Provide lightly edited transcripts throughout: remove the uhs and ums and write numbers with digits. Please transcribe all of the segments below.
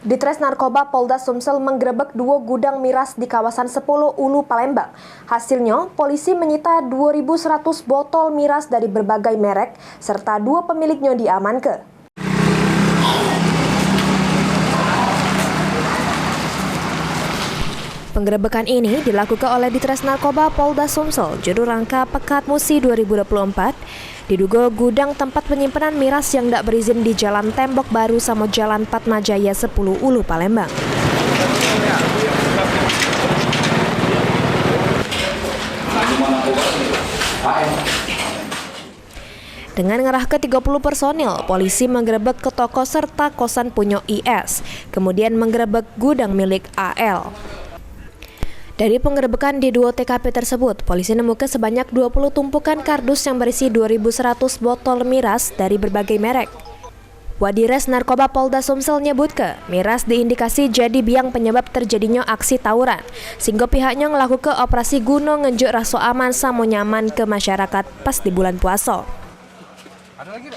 Ditres Narkoba Polda Sumsel menggerebek 2 gudang miras di kawasan 10 Ulu, Palembang. Hasilnya, polisi menyita 2.100 botol miras dari berbagai merek, serta 2 pemiliknya diamankan. Penggerebekan ini dilakukan oleh Ditres Narkoba Polda Sumsel, juru rangka Pekat Musi 2024. Diduga gudang tempat penyimpanan miras yang tidak berizin di Jalan Tembok Baru sama Jalan Fatmajaya 10 Ulu, Palembang. Dengan ngerah ke 30 personil, polisi menggerebek ke toko serta kosan punya IS, kemudian menggerebek gudang milik AL. Dari penggerebekan di 2 TKP tersebut, polisi menemukan sebanyak 20 tumpukan kardus yang berisi 2.100 botol miras dari berbagai merek. Wadires Narkoba Polda Sumsel nyebutkan, miras diindikasi jadi biang penyebab terjadinya aksi tawuran, sehingga pihaknya melakukan operasi guna ngenjuk rasa aman sama nyaman ke masyarakat pas di bulan puasa. Ada lagi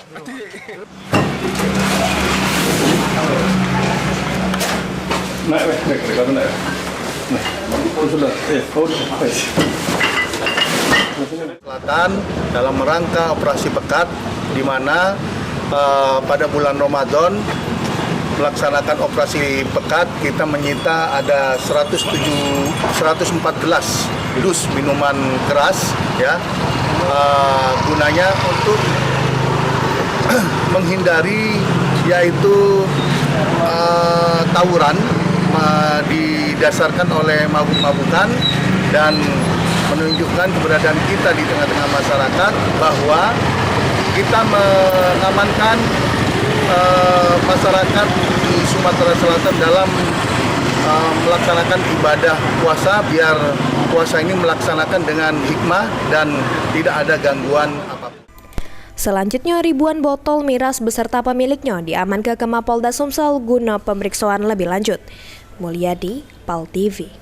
Selatan dalam rangka operasi Pekat, di mana pada bulan Ramadan melaksanakan operasi Pekat, kita menyita ada 114 dus minuman keras, ya, gunanya untuk menghindari yaitu tawuran didasarkan oleh mabuk-mabukan dan menunjukkan keberadaan kita di tengah-tengah masyarakat bahwa kita mengamankan masyarakat di Sumatera Selatan dalam melaksanakan ibadah puasa, biar puasa ini melaksanakan dengan hikmah dan tidak ada gangguan apapun. Selanjutnya, ribuan botol miras beserta pemiliknya diamankan ke Mapolda Sumsel guna pemeriksaan lebih lanjut. Mulyadi, PAL TV.